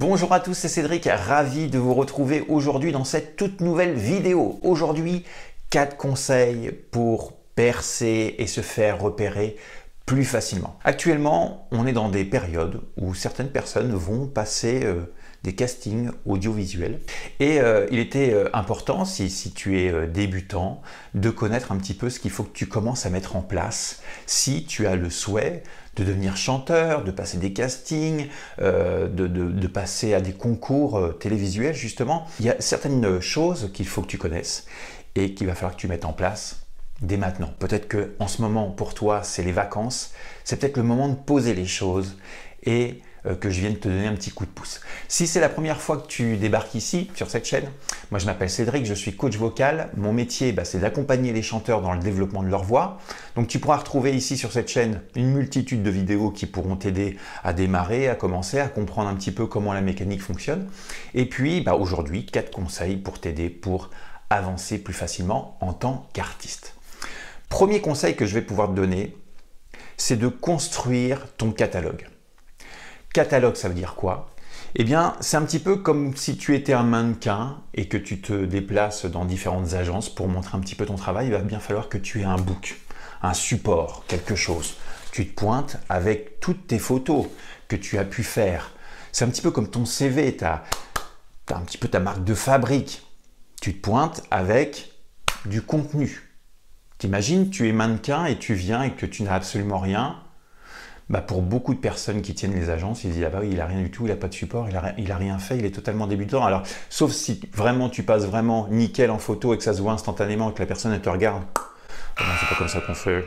Bonjour à tous, c'est Cédric, ravi de vous retrouver aujourd'hui dans cette toute nouvelle vidéo. Aujourd'hui, 4 conseils pour percer et se faire repérer plus facilement. Actuellement, on est dans des périodes où certaines personnes vont passer des castings audiovisuels et il était important, si tu es débutant, de connaître un petit peu ce qu'il faut que tu commences à mettre en place si tu as le souhait de devenir chanteur, de passer des castings, de passer à des concours télévisuels justement. Il y a certaines choses qu'il faut que tu connaisses et qu'il va falloir que tu mettes en place dès maintenant. Peut-être que en ce moment, pour toi, c'est les vacances. C'est peut-être le moment de poser les choses et que je vienne te donner un petit coup de pouce. Si c'est la première fois que tu débarques ici, sur cette chaîne, moi je m'appelle Cédric, je suis coach vocal. Mon métier, c'est d'accompagner les chanteurs dans le développement de leur voix. Donc tu pourras retrouver ici sur cette chaîne une multitude de vidéos qui pourront t'aider à démarrer, à commencer, à comprendre un petit peu comment la mécanique fonctionne. Et puis aujourd'hui, 4 conseils pour t'aider pour avancer plus facilement en tant qu'artiste. Premier conseil que je vais pouvoir te donner, c'est de construire ton catalogue. Catalogue, ça veut dire quoi? Eh bien, c'est un petit peu comme si tu étais un mannequin et que tu te déplaces dans différentes agences pour montrer un petit peu ton travail. Il va bien falloir que tu aies un book, un support, quelque chose. Tu te pointes avec toutes tes photos que tu as pu faire. C'est un petit peu comme ton CV, tu as un petit peu ta marque de fabrique. Tu te pointes avec du contenu. T'imagines, tu es mannequin et tu viens et que tu n'as absolument rien. Pour beaucoup de personnes qui tiennent les agences, ils disent il a rien du tout, il n'a pas de support, il a rien fait, il est totalement débutant. Alors, sauf si vraiment tu passes vraiment nickel en photo et que ça se voit instantanément et que la personne elle te regarde. Non, c'est pas comme ça qu'on fait.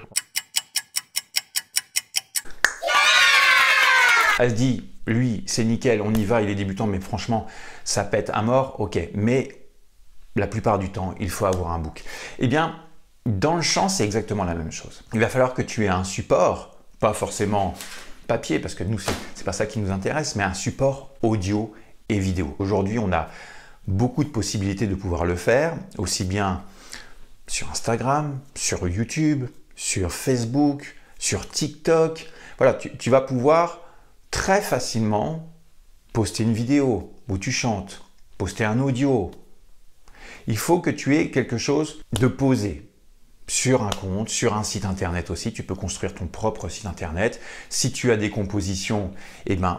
Elle se dit, lui, c'est nickel, on y va, il est débutant, mais franchement, ça pète à mort, ok. Mais la plupart du temps, il faut avoir un book. Eh bien, dans le chant, c'est exactement la même chose. Il va falloir que tu aies un support. Pas forcément papier, parce que nous, c'est pas ça qui nous intéresse, mais un support audio et vidéo. Aujourd'hui, on a beaucoup de possibilités de pouvoir le faire, aussi bien sur Instagram, sur YouTube, sur Facebook, sur TikTok. Voilà, tu vas pouvoir très facilement poster une vidéo où tu chantes, poster un audio. Il faut que tu aies quelque chose de posé. Sur un compte, sur un site internet aussi, tu peux construire ton propre site internet. Si tu as des compositions,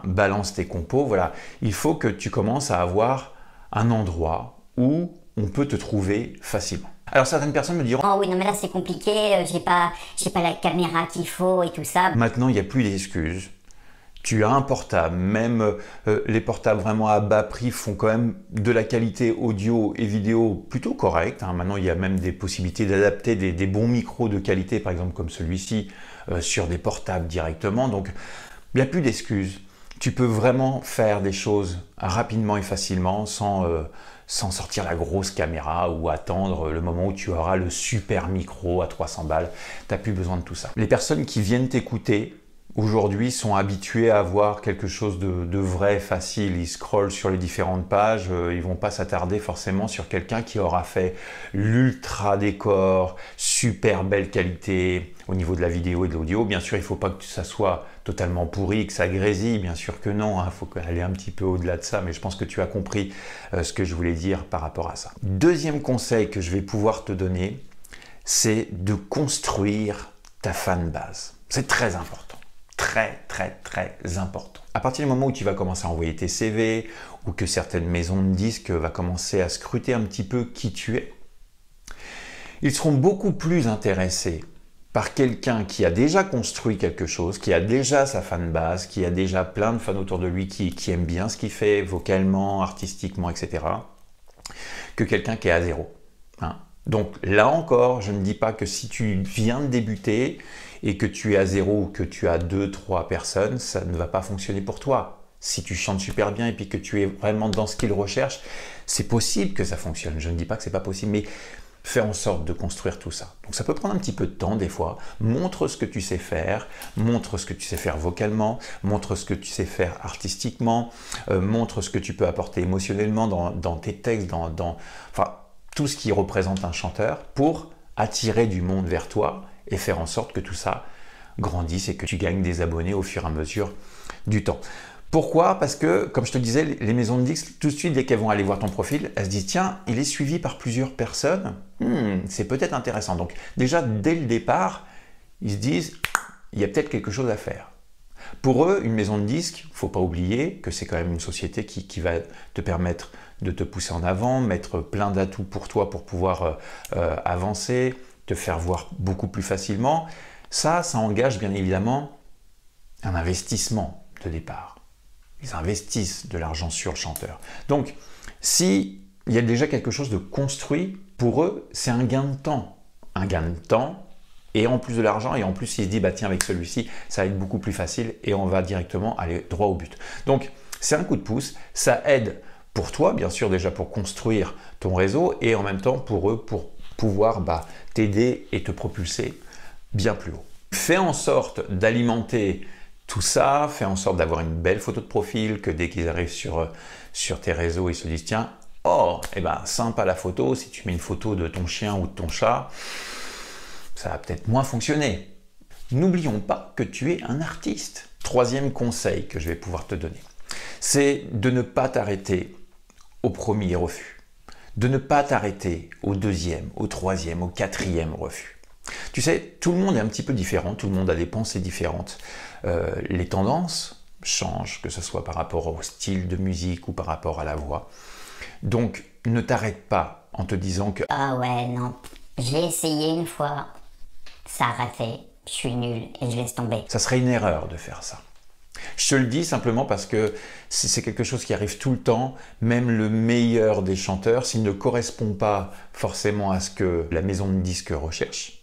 balance tes compos. Voilà, il faut que tu commences à avoir un endroit où on peut te trouver facilement. Alors certaines personnes me diront « Oh oui, non mais là c'est compliqué, j'ai pas la caméra qu'il faut et tout ça. » Maintenant, il n'y a plus d'excuses. Tu as un portable, même les portables vraiment à bas prix font quand même de la qualité audio et vidéo plutôt correcte. Maintenant, il y a même des possibilités d'adapter des bons micros de qualité, par exemple comme celui-ci, sur des portables directement. Donc, il n'y a plus d'excuses. Tu peux vraiment faire des choses rapidement et facilement sans sortir la grosse caméra ou attendre le moment où tu auras le super micro à 300 balles. Tu n'as plus besoin de tout ça. Les personnes qui viennent t'écouter, aujourd'hui, sont habitués à avoir quelque chose de vrai, facile. Ils scrollent sur les différentes pages, ils vont pas s'attarder forcément sur quelqu'un qui aura fait l'ultra décor, super belle qualité au niveau de la vidéo et de l'audio. Bien sûr, il faut pas que ça soit totalement pourri, que ça grésille, bien sûr que non, il faut aller un petit peu au-delà de ça, mais je pense que tu as compris ce que je voulais dire par rapport à ça. Deuxième conseil que je vais pouvoir te donner, c'est de construire ta fanbase. C'est très important. Très, très, très important. À partir du moment où tu vas commencer à envoyer tes CV ou que certaines maisons de disques vont commencer à scruter un petit peu qui tu es, ils seront beaucoup plus intéressés par quelqu'un qui a déjà construit quelque chose, qui a déjà sa fanbase, qui a déjà plein de fans autour de lui qui aiment bien ce qu'il fait vocalement, artistiquement, etc., que quelqu'un qui est à zéro. Donc là encore, je ne dis pas que si tu viens de débuter et que tu es à zéro ou que tu as 2-3 personnes, ça ne va pas fonctionner pour toi. Si tu chantes super bien et puis que tu es vraiment dans ce qu'ils recherchent, c'est possible que ça fonctionne. Je ne dis pas que c'est pas possible, mais fais en sorte de construire tout ça. Donc ça peut prendre un petit peu de temps des fois. Montre ce que tu sais faire, montre ce que tu sais faire vocalement, montre ce que tu sais faire artistiquement, montre ce que tu peux apporter émotionnellement dans tes textes, enfin, tout ce qui représente un chanteur pour attirer du monde vers toi et faire en sorte que tout ça grandisse et que tu gagnes des abonnés au fur et à mesure du temps. Pourquoi? Parce que, comme je te disais, les maisons de disques, tout de suite, dès qu'elles vont aller voir ton profil, elles se disent « Tiens, il est suivi par plusieurs personnes, c'est peut-être intéressant. » Donc déjà, dès le départ, ils se disent « Il y a peut-être quelque chose à faire. » Pour eux, une maison de disques, il ne faut pas oublier que c'est quand même une société qui va te permettre de te pousser en avant, mettre plein d'atouts pour toi pour pouvoir avancer, te faire voir beaucoup plus facilement. Ça engage bien évidemment un investissement de départ. Ils investissent de l'argent sur le chanteur. Donc, s'il y a déjà quelque chose de construit, pour eux, c'est un gain de temps. Un gain de temps, et en plus de l'argent, et en plus, ils se disent, bah tiens, avec celui-ci, ça va être beaucoup plus facile, et on va directement aller droit au but. Donc, c'est un coup de pouce, ça aide pour toi, bien sûr, déjà pour construire ton réseau, et en même temps, pour eux, pour pouvoir t'aider et te propulser bien plus haut. Fais en sorte d'alimenter tout ça, fais en sorte d'avoir une belle photo de profil, que dès qu'ils arrivent sur tes réseaux, ils se disent « Tiens, oh, eh ben, sympa la photo, si tu mets une photo de ton chien ou de ton chat, ça va peut-être moins fonctionner. » N'oublions pas que tu es un artiste. Troisième conseil que je vais pouvoir te donner, c'est de ne pas t'arrêter au premier refus, de ne pas t'arrêter au deuxième, au troisième, au quatrième refus. Tu sais, tout le monde est un petit peu différent, tout le monde a des pensées différentes. Les tendances changent, que ce soit par rapport au style de musique ou par rapport à la voix. Donc, ne t'arrête pas en te disant que « Ah ouais, non, j'ai essayé une fois, ça a raté, je suis nul et je laisse tomber. » Ça serait une erreur de faire ça. Je te le dis simplement parce que c'est quelque chose qui arrive tout le temps, même le meilleur des chanteurs, s'il ne correspond pas forcément à ce que la maison de disques recherche,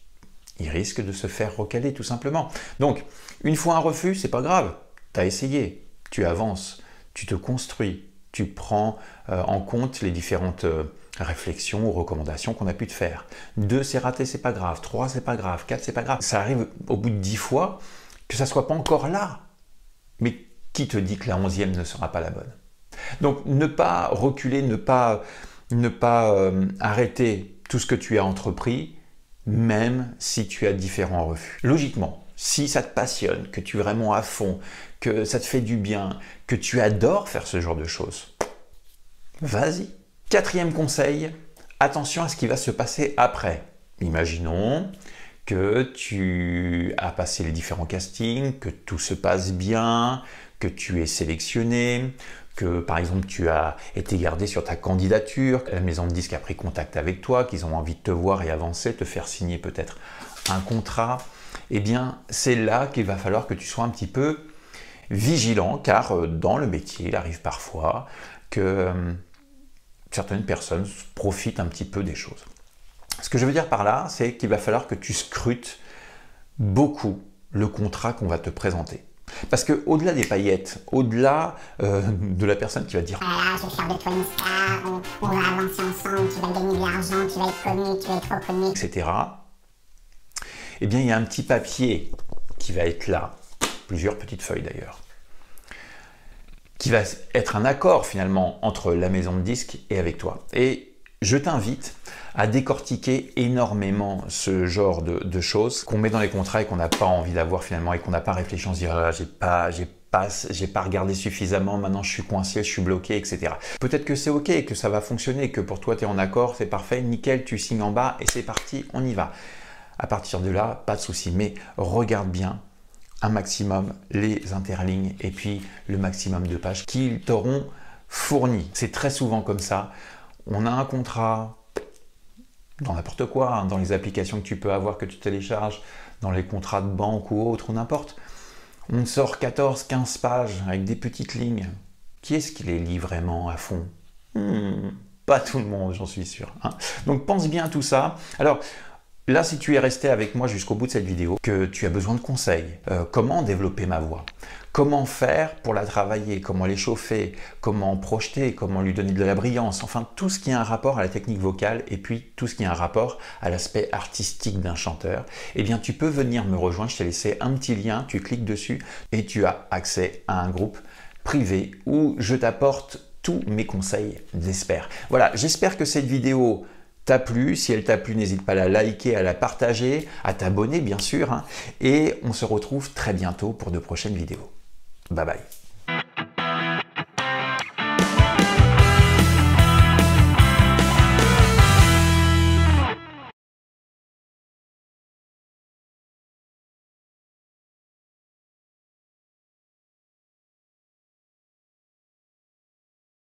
il risque de se faire recaler tout simplement. Donc, une fois un refus, c'est pas grave. Tu as essayé, tu avances, tu te construis, tu prends en compte les différentes réflexions ou recommandations qu'on a pu te faire. 2, c'est raté, c'est pas grave. 3, c'est pas grave. 4, c'est pas grave. Ça arrive au bout de 10 fois que ça soit pas encore là. Mais qui te dit que la 11e ne sera pas la bonne? Donc, ne pas reculer, ne pas arrêter tout ce que tu as entrepris, même si tu as différents refus. Logiquement, si ça te passionne, que tu es vraiment à fond, que ça te fait du bien, que tu adores faire ce genre de choses, vas-y. Quatrième conseil, attention à ce qui va se passer après. Imaginons que tu as passé les différents castings, que tout se passe bien, que tu es sélectionné, que par exemple tu as été gardé sur ta candidature, que la maison de disques a pris contact avec toi, qu'ils ont envie de te voir et avancer, te faire signer peut-être un contrat, eh bien c'est là qu'il va falloir que tu sois un petit peu vigilant, car dans le métier, il arrive parfois que certaines personnes profitent un petit peu des choses. Ce que je veux dire par là, c'est qu'il va falloir que tu scrutes beaucoup le contrat qu'on va te présenter. Parce qu'au-delà des paillettes, au-delà de la personne qui va dire « Voilà, je vais faire de toi une star, on va avancer ensemble, tu vas gagner de l'argent, tu vas être connu, tu vas être reconnu. » etc. Eh bien, il y a un petit papier qui va être là, plusieurs petites feuilles d'ailleurs, qui va être un accord finalement entre la maison de disques et avec toi. Et je t'invite à décortiquer énormément ce genre de choses qu'on met dans les contrats et qu'on n'a pas envie d'avoir finalement et qu'on n'a pas réfléchi, on se dit ah, j'ai pas regardé suffisamment, maintenant je suis coincé, je suis bloqué, etc. Peut-être que c'est ok, que ça va fonctionner, que pour toi tu es en accord, c'est parfait, nickel, tu signes en bas et c'est parti, on y va. À partir de là, pas de souci, mais regarde bien un maximum les interlignes et puis le maximum de pages qu'ils t'auront fourni. C'est très souvent comme ça. On a un contrat dans n'importe quoi, hein, dans les applications que tu peux avoir, que tu télécharges, dans les contrats de banque ou autre, ou n'importe. On sort 14-15 pages avec des petites lignes. Qui est-ce qui les lit vraiment à fond? Pas tout le monde, j'en suis sûr. Hein. Donc pense bien à tout ça. Alors, là, si tu es resté avec moi jusqu'au bout de cette vidéo, que tu as besoin de conseils, comment développer ma voix? Comment faire pour la travailler? Comment l'échauffer? Comment projeter? Comment lui donner de la brillance? Enfin, tout ce qui a un rapport à la technique vocale et puis tout ce qui a un rapport à l'aspect artistique d'un chanteur, eh bien, tu peux venir me rejoindre. Je t'ai laissé un petit lien, tu cliques dessus et tu as accès à un groupe privé où je t'apporte tous mes conseils d'expert. Voilà, j'espère que cette vidéo t'a plu. Si elle t'a plu, n'hésite pas à la liker, à la partager, à t'abonner bien sûr. Hein, et on se retrouve très bientôt pour de prochaines vidéos. Bye bye.